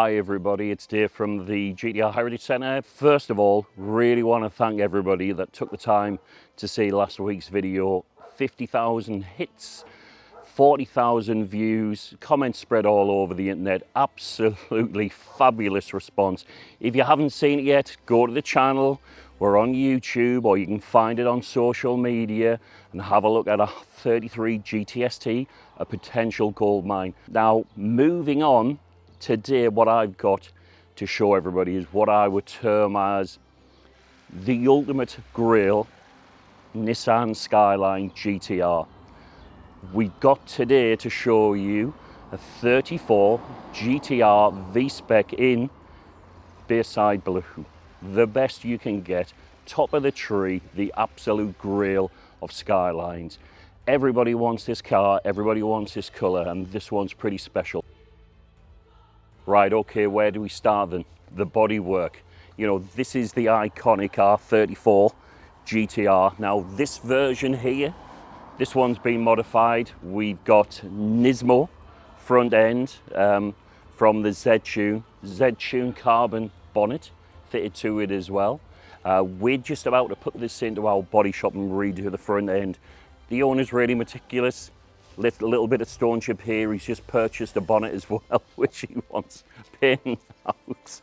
Hi everybody, it's Dave from the GTR Heritage Centre. First of all, really want to thank everybody that took the time to see last week's video. 50,000 hits, 40,000 views, comments spread all over the internet. Absolutely fabulous response. If you haven't seen it yet, go to the channel. We're on YouTube, or you can find it on social media and have a look at a 33 GTST, a potential gold mine. Now, moving on, today what I've got to show everybody is what I would term as the ultimate grail Nissan Skyline GTR. We've got today to show you a 34 GTR VSPEC in Bayside blue. The best you can get, top of the tree, the absolute grail of Skylines. Everybody wants this car, everybody wants this colour, and this one's pretty special. Right, okay, where do we start then? The bodywork. You know, this is the iconic R34 GTR. Now, this version here, this one's been modified. We've got Nismo front end from the Z-Tune carbon bonnet fitted to it as well. We're just about to put this into our body shop and redo the front end. The owner's really meticulous. Little bit of stone chip here. He's just purchased a bonnet as well, which he wants painting out.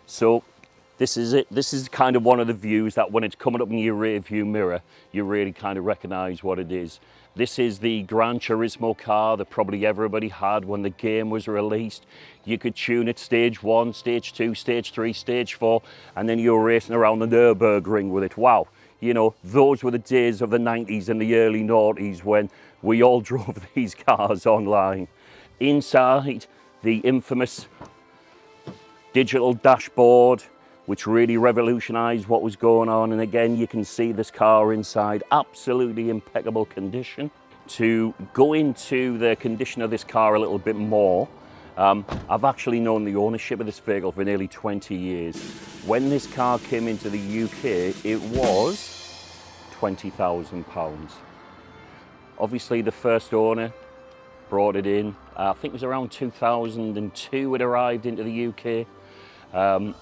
So this is it. This is kind of one of the views that when it's coming up in your rear view mirror, you really kind of recognize what it is. This is the Gran Turismo car that probably everybody had when the game was released. You could tune it stage 1, stage 2, stage 3, stage 4, and then you were racing around the Nürburgring with it. Wow. You know, those were the days of the 90s and the early 90s when we all drove these cars online. Inside, the infamous digital dashboard, which really revolutionized what was going on. And again, you can see this car inside, absolutely impeccable condition. To go into the condition of this car a little bit more, I've actually known the ownership of this vehicle for nearly 20 years. When this car came into the UK, it was £20,000. Obviously, the first owner brought it in. I think it was around 2002 it arrived into the UK.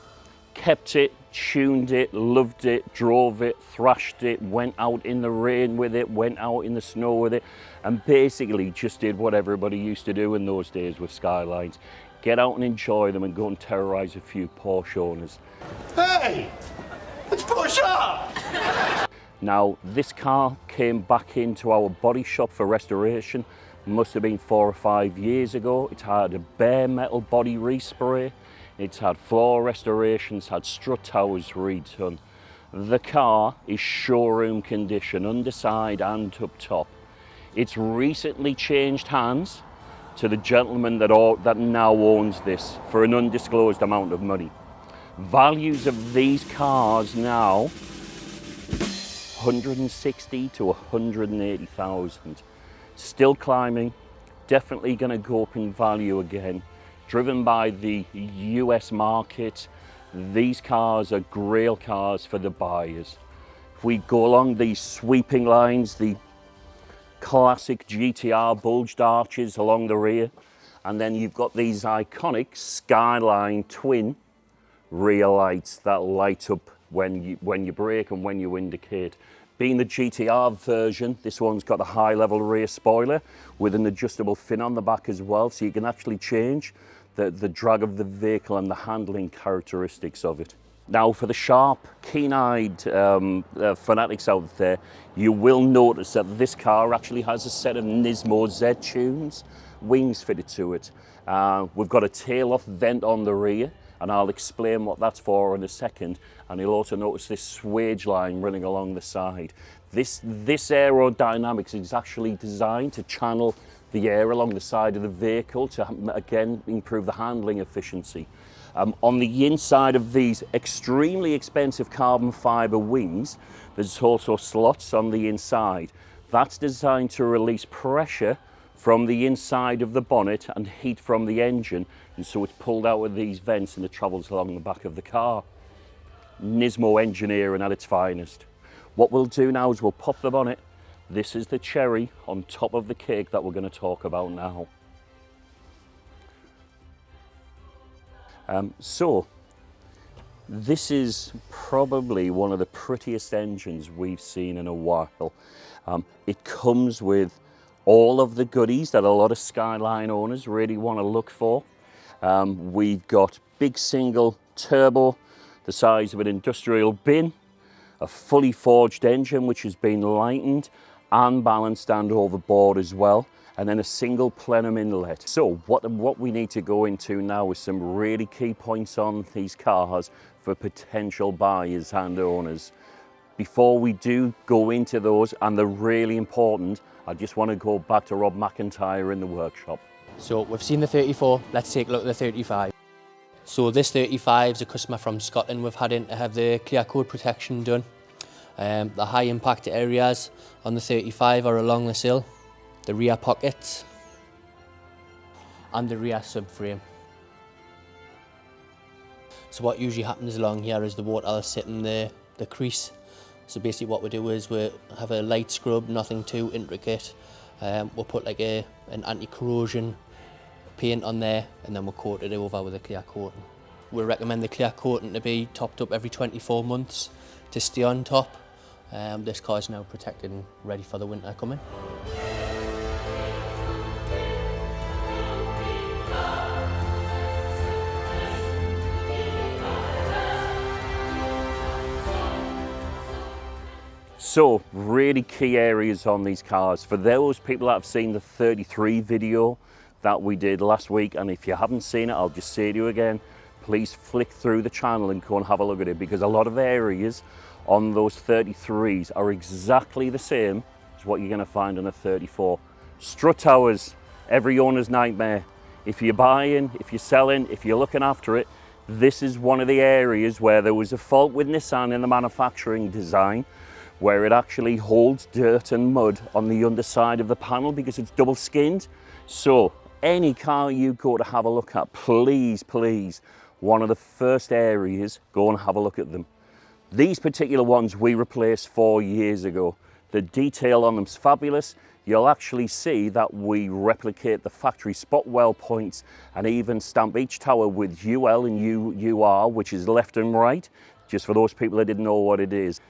Kept it, tuned it, loved it, drove it, thrashed it, went out in the rain with it, went out in the snow with it, and basically just did what everybody used to do in those days with Skylines. Get out and enjoy them and go and terrorise a few Porsche owners. Hey! It's Porsche! Now, this car came back into our body shop for restoration. Must have been 4 or 5 years ago. It had a bare metal body respray. It's had floor restorations, had strut towers redone. The car is showroom condition, underside and up top. It's recently changed hands to the gentleman that now owns this for an undisclosed amount of money. Values of these cars now, 160 to 180,000. Still climbing, definitely going to go up in value again. Driven by the US market, these cars are grail cars for the buyers. If we go along these sweeping lines, the classic GTR bulged arches along the rear, and then you've got these iconic Skyline twin rear lights that light up when you brake and when you indicate. Being the GTR version, this one's got a high-level rear spoiler with an adjustable fin on the back as well, so you can actually change the drag of the vehicle and the handling characteristics of it. Now, for the sharp, keen-eyed fanatics out there, you will notice that this car actually has a set of Nismo Z-Tunes wings fitted to it. We've got a tail-off vent on the rear, and I'll explain what that's for in a second. And you'll also notice this swage line running along the side. This aerodynamics is actually designed to channel the air along the side of the vehicle to, again, improve the handling efficiency. On the inside of these extremely expensive carbon fibre wings, there's also slots on the inside. That's designed to release pressure from the inside of the bonnet and heat from the engine, and so it's pulled out of these vents and it travels along the back of the car. Nismo engineering at its finest. What we'll do now is we'll pop the bonnet. This is the cherry on top of the cake that we're going to talk about now. So this is probably one of the prettiest engines we've seen in a while. It comes with all of the goodies that a lot of Skyline owners really want to look for. We've got big single turbo, the size of an industrial bin, a fully forged engine which has been lightened and balanced and overboard as well, and then a single plenum inlet. So what we need to go into now is some really key points on these cars for potential buyers and owners. Before we do go into those, and they're really important, I just want to go back to Rob McIntyre in the workshop. So we've seen the 34, let's take a look at the 35. So this 35 is a customer from Scotland. We've had in to have the clear coat protection done. The high impact areas on the 35 are along the sill, the rear pockets and the rear subframe. So what usually happens along here is the water will sit in the crease. So basically what we do is we have a light scrub, nothing too intricate. We'll put like an anti-corrosion paint on there, and then we'll coat it over with a clear coating. We recommend the clear coating to be topped up every 24 months to stay on top. This car is now protected and ready for the winter coming. So, really key areas on these cars. For those people that have seen the 33 video that we did last week, and if you haven't seen it, I'll just say to you again, please flick through the channel and go and have a look at it, because a lot of areas on those 33s are exactly the same as what you're going to find on a 34. Strut towers, every owner's nightmare. If you're buying, if you're selling, if you're looking after it, this is one of the areas where there was a fault with Nissan in the manufacturing design, where it actually holds dirt and mud on the underside of the panel because it's double skinned. So any car you go to have a look at, please, one of the first areas, go and have a look at them. These particular ones we replaced 4 years ago. The detail on them's fabulous. You'll actually see that we replicate the factory spot weld points and even stamp each tower with UL and UR, which is left and right, just for those people that didn't know what it is.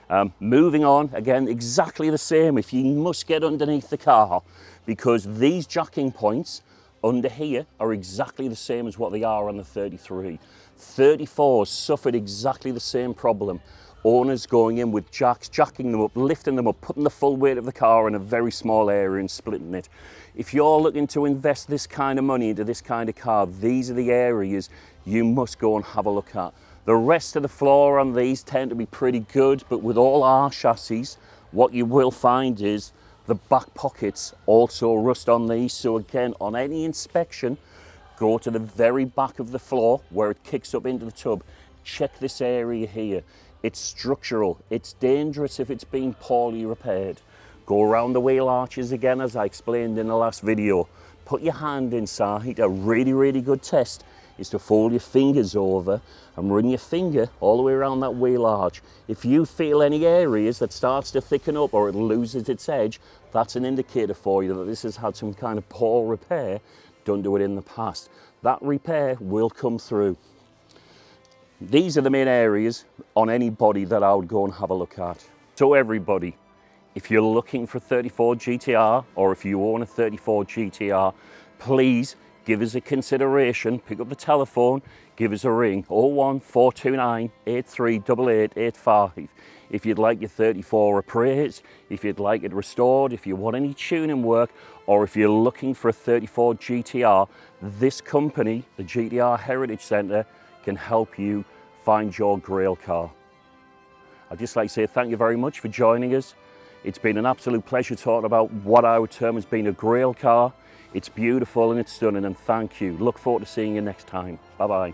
Moving on, again, exactly the same. If you must get underneath the car, because these jacking points under here are exactly the same as what they are on the 33. 34s suffered exactly the same problem. Owners going in with jacks, jacking them up, lifting them up, putting the full weight of the car in a very small area and splitting it. If you're looking to invest this kind of money into this kind of car, these are the areas you must go and have a look at. The rest of the floor on these tend to be pretty good, but with all our chassis, what you will find is the back pockets also rust on these. So again, on any inspection, go to the very back of the floor where it kicks up into the tub. Check this area here. It's structural. It's dangerous if it's been poorly repaired. Go around the wheel arches again, as I explained in the last video. Put your hand inside. A really good test is to fold your fingers over and run your finger all the way around that wheel arch. If you feel any areas that starts to thicken up or it loses its edge, that's an indicator for you that this has had some kind of poor repair done to it in the past. That repair will come through. These are the main areas on any body that I would go and have a look at. So everybody, if you're looking for a 34 GTR or if you own a 34 GTR, please give us a consideration. Pick up the telephone, give us a ring, 01429 838885. If you'd like your 34 appraised, if you'd like it restored, if you want any tuning work, or if you're looking for a 34 GTR, this company, the GTR Heritage Centre, can help you find your grail car. I'd just like to say thank you very much for joining us. It's been an absolute pleasure talking about what I would term as being a grail car. It's beautiful and it's stunning, and thank you. Look forward to seeing you next time. Bye-bye.